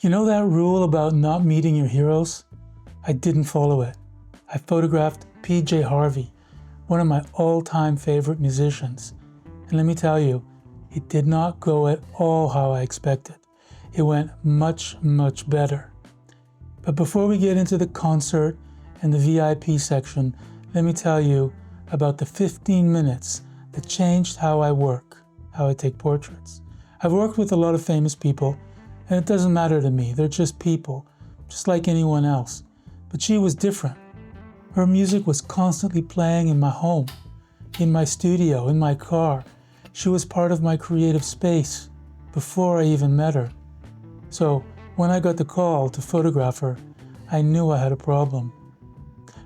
You know that rule about not meeting your heroes? I didn't follow it. I photographed PJ Harvey, one of my all-time favorite musicians. And let me tell you, it did not go at all how I expected. It went much, much better. But before we get into the concert and the VIP section, let me tell you about the 15 minutes that changed how I work, how I take portraits. I've worked with a lot of famous people, and it doesn't matter to me. They're just people, just like anyone else. But she was different. Her music was constantly playing in my home, in my studio, in my car. She was part of my creative space before I even met her. So when I got the call to photograph her, I knew I had a problem.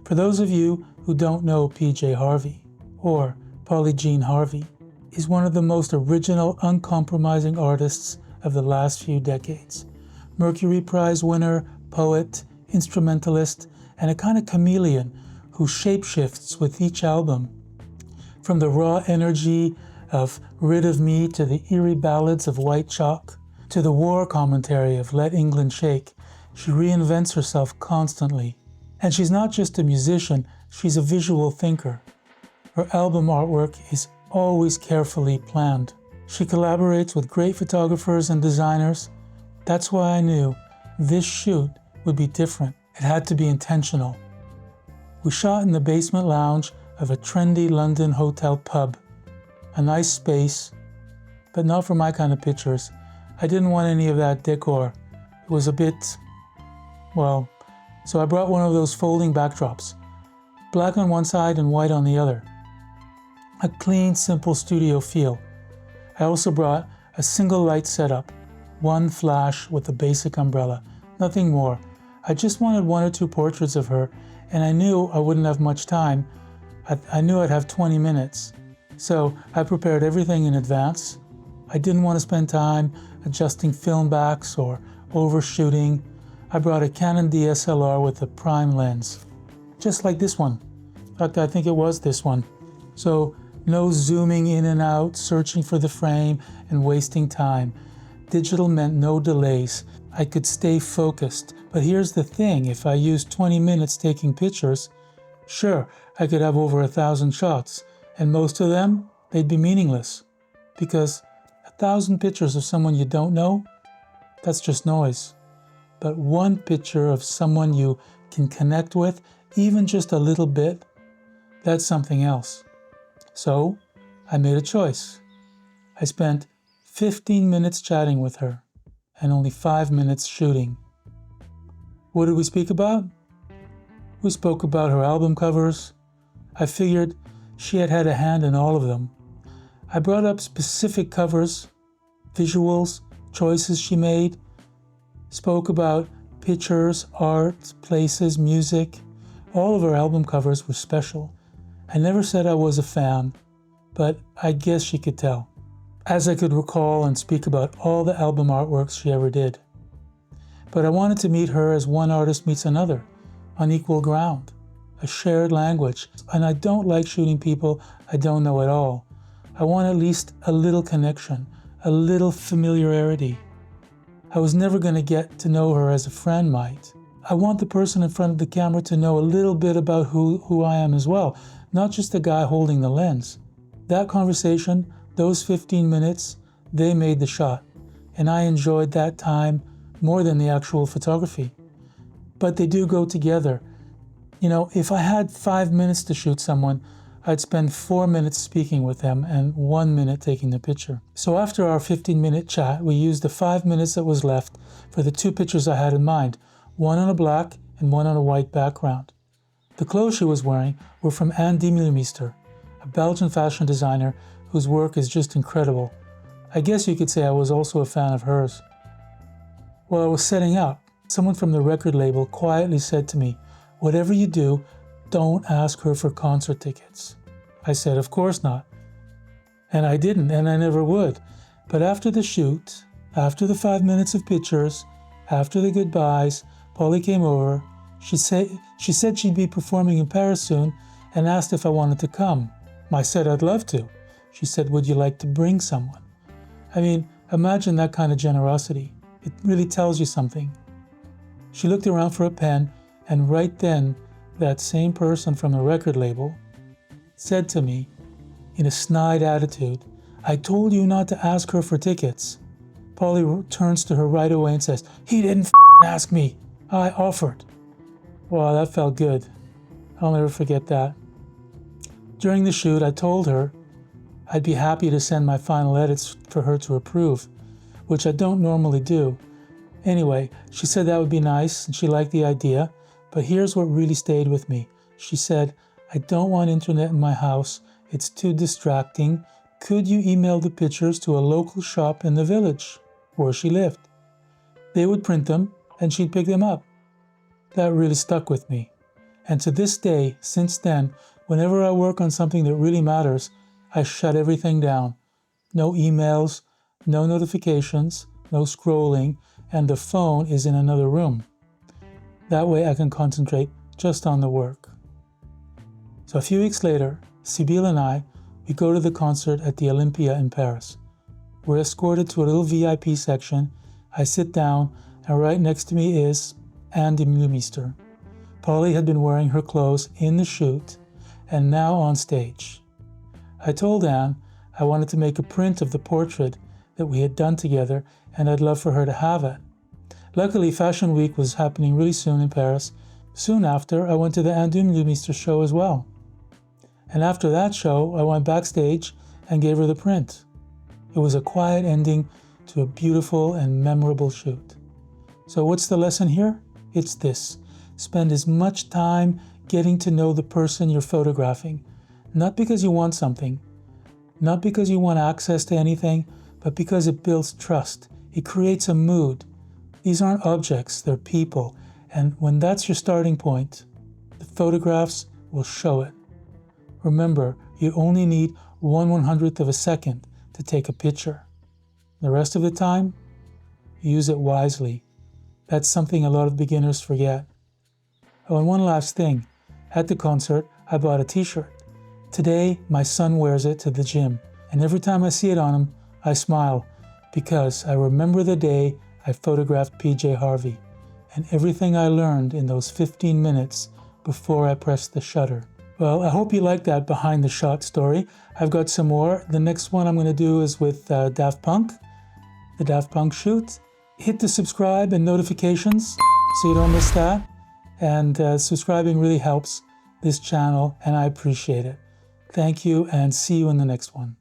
For those of you who don't know PJ Harvey, or PJ Harvey, is one of the most original, uncompromising artists of the last few decades. Mercury Prize winner, poet, instrumentalist, and a kind of chameleon who shapeshifts with each album. From the raw energy of Rid of Me to the eerie ballads of White Chalk, to the war commentary of Let England Shake, she reinvents herself constantly. And she's not just a musician, she's a visual thinker. Her album artwork is always carefully planned. She collaborates with great photographers and designers. That's why I knew this shoot would be different. It had to be intentional. We shot in the basement lounge of a trendy London hotel pub. A nice space, but not for my kind of pictures. I didn't want any of that decor. It was a bit, so I brought one of those folding backdrops. Black on one side and white on the other. A clean, simple studio feel. I also brought a single light setup, one flash with a basic umbrella, nothing more. I just wanted one or two portraits of her, and I knew I wouldn't have much time. I knew I'd have 20 minutes. So I prepared everything in advance. I didn't want to spend time adjusting film backs or overshooting. I brought a Canon DSLR with a prime lens, just like this one. In fact, I think it was this one. So no zooming in and out, searching for the frame and wasting time. Digital meant no delays. I could stay focused. But here's the thing, if I used 20 minutes taking pictures, sure, I could have over 1,000 shots, and most of them, they'd be meaningless. Because 1,000 pictures of someone you don't know, that's just noise. But one picture of someone you can connect with, even just a little bit, that's something else. So I made a choice. I spent 15 minutes chatting with her and only 5 minutes shooting. What did we speak about? We spoke about her album covers. I figured she had had a hand in all of them. I brought up specific covers, visuals, choices she made, spoke about pictures, art, places, music. All of her album covers were special. I never said I was a fan, but I guess she could tell, as I could recall and speak about all the album artworks she ever did. But I wanted to meet her as one artist meets another, on equal ground, a shared language. And I don't like shooting people I don't know at all. I want at least a little connection, a little familiarity. I was never going to get to know her as a friend might. I want the person in front of the camera to know a little bit about who I am as well, not just the guy holding the lens. That conversation, those 15 minutes, they made the shot. And I enjoyed that time more than the actual photography. But they do go together. You know, if I had 5 minutes to shoot someone, I'd spend 4 minutes speaking with them and 1 minute taking the picture. So after our 15-minute chat, we used the 5 minutes that was left for the two pictures I had in mind, one on a black and one on a white background. The clothes she was wearing were from Demeulemeester, a Belgian fashion designer whose work is just incredible. I guess you could say I was also a fan of hers. While I was setting up, someone from the record label quietly said to me, "Whatever you do, don't ask her for concert tickets." I said, "Of course not." And I didn't, and I never would. But after the shoot, after the 5 minutes of pictures, after the goodbyes, Polly came over. She said she'd be performing in Paris soon and asked if I wanted to come. I said I'd love to. She said, "Would you like to bring someone?" I mean, imagine that kind of generosity. It really tells you something. She looked around for a pen, and right then, that same person from the record label said to me, in a snide attitude, "I told you not to ask her for tickets." Polly turns to her right away and says, "He didn't ask me. I offered." Wow, that felt good. I'll never forget that. During the shoot, I told her I'd be happy to send my final edits for her to approve, which I don't normally do. Anyway, she said that would be nice and she liked the idea, but here's what really stayed with me. She said, "I don't want internet in my house. It's too distracting. Could you email the pictures to a local shop in the village where she lived? They would print them and she'd pick them up." That really stuck with me. And to this day, since then, whenever I work on something that really matters, I shut everything down. No emails, no notifications, no scrolling, and the phone is in another room. That way I can concentrate just on the work. So a few weeks later, Sibyl and I, we go to the concert at the Olympia in Paris. We're escorted to a little VIP section. I sit down, and right next to me is Demeulemeester. Polly had been wearing her clothes in the shoot, and now on stage. I told Anne I wanted to make a print of the portrait that we had done together, and I'd love for her to have it. Luckily, Fashion Week was happening really soon in Paris. Soon after, I went to the Demeulemeester show as well. And after that show, I went backstage and gave her the print. It was a quiet ending to a beautiful and memorable shoot. So what's the lesson here? It's this: spend as much time getting to know the person you're photographing, not because you want something, not because you want access to anything, but because it builds trust. It creates a mood. These aren't objects, they're people. And when that's your starting point, the photographs will show it. Remember, you only need 1/100th of a second to take a picture. The rest of the time, use it wisely. That's something a lot of beginners forget. Oh, and one last thing. At the concert, I bought a t-shirt. Today, my son wears it to the gym, and every time I see it on him, I smile, because I remember the day I photographed PJ Harvey, and everything I learned in those 15 minutes before I pressed the shutter. Well, I hope you liked that behind the shot story. I've got some more. The next one I'm going to do is with Daft Punk, the Daft Punk shoot. Hit the subscribe and notifications so you don't miss that. And subscribing really helps this channel, and I appreciate it. Thank you, and see you in the next one.